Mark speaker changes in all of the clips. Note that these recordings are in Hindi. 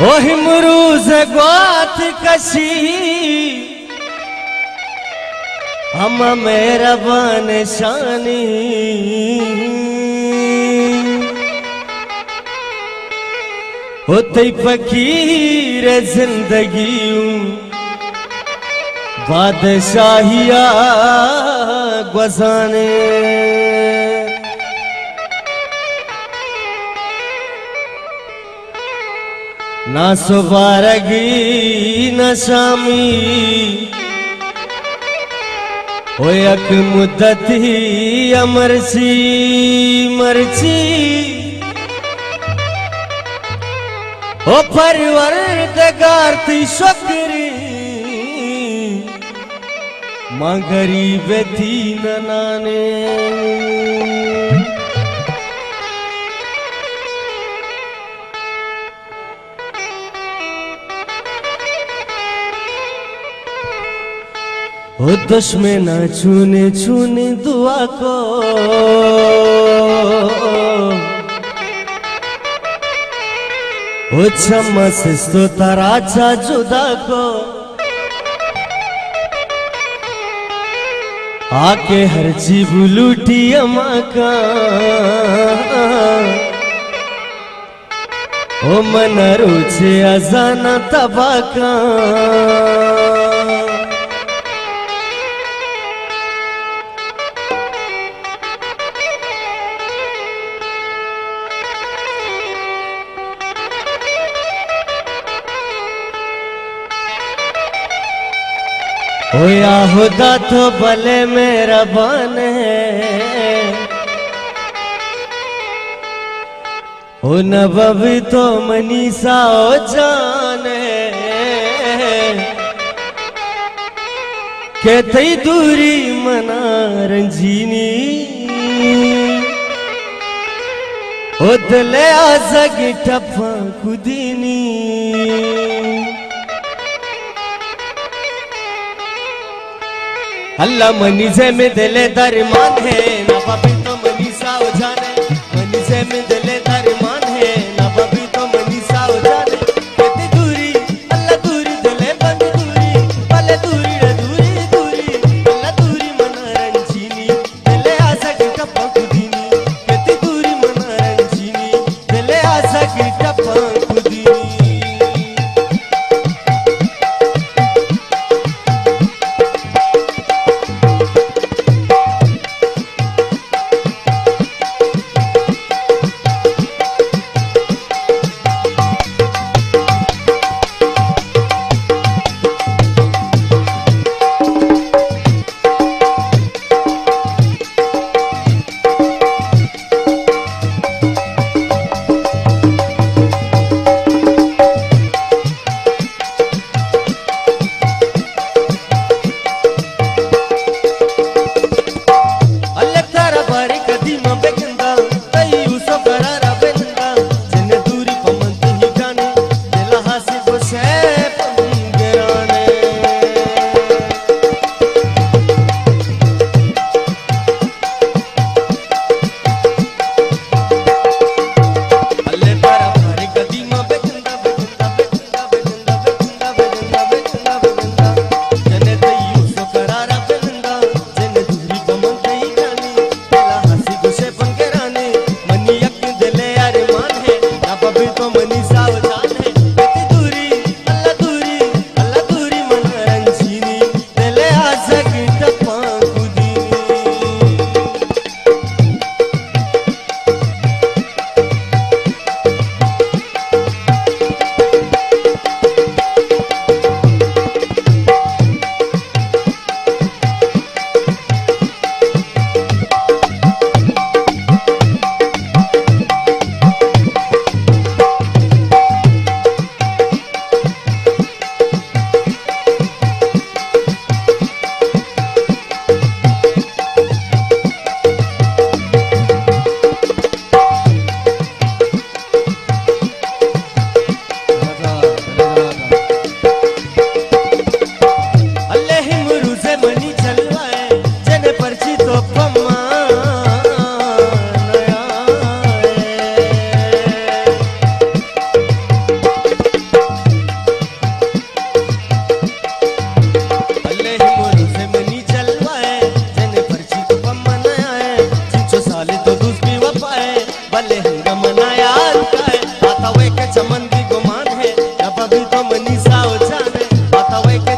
Speaker 1: ओ हिमरूज गोत कशी हम मेरा बन शानी होते फकीर जिंदगी बादशाहिया गुजाने ना सुबारगी न शामी हो एक मुद्दती अमरसी मरची ओ परवरदिगार ती शुक्री मां गरीब थी नाने ओ दुश्मन छूने छूने दुआ को ओ चमस तो तराचा जुदा को आके हर चीज लूटी अमा का ओ मन रोचे अजाना तबाका होया खुदा तो भले मेहरबान है हो नबी तो मनीषा ओ जान है कहते दूरी मना रंजीनी ओ दले आजगी टप्पा खुदीनी अल्लाह मनीषे में दिले दरमान है ना बाबी तो मनीषा हो जाने मनीषे में दिले दरमान है ना बाबी तो मनीषा हो जाने कहती दूरी अल्लाह दूरी दिले बंद दूरी भले दूरी रे दूरी दूरी अल्लाह दूरी मना रंजीनी दिले आशा की टप्पा खुदीनी कहती दूरी मना रंजीनी दिले आशा की टप्पा खुदीनी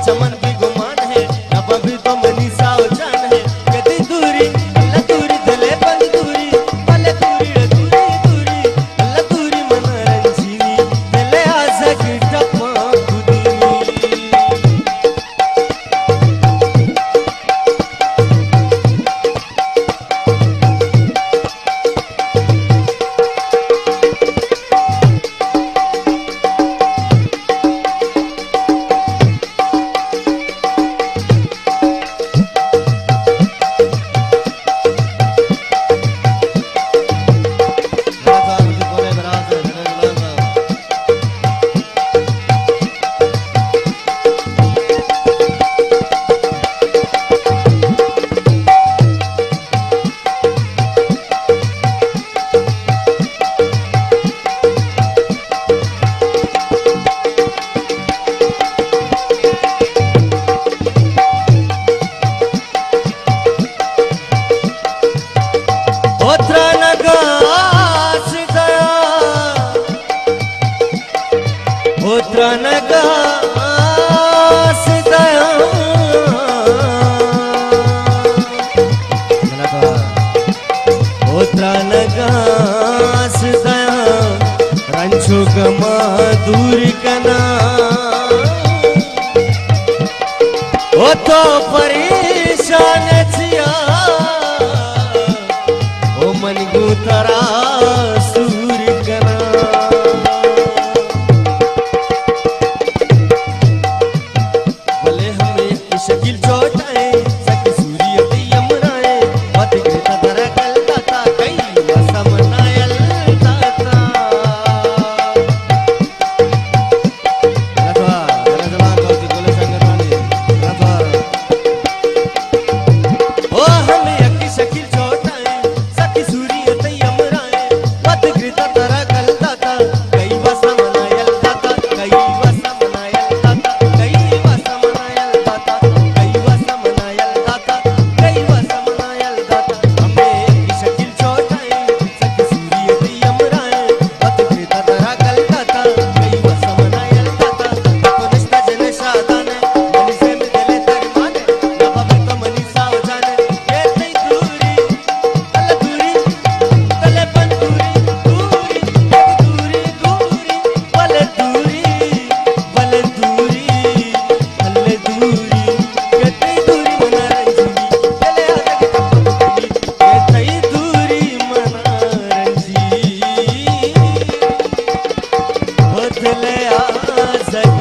Speaker 1: चमन भी गुमान है नफा भी तो मनी साव जान है कदी दूरी अल्लाह दूरी दिले बंद दूरी भले दूरी दूरी दूरी अल्लाह दूरी मन रंजीनी दिले आजा की टप्पा खुदीनी दूर कना ओ तो परेशान छिया ओ मन गुतरा सूर कना भले हमें शकील चोटाए सक सूर्य यमराए मत कृता दरा कल दाता कई समनायल बदले आ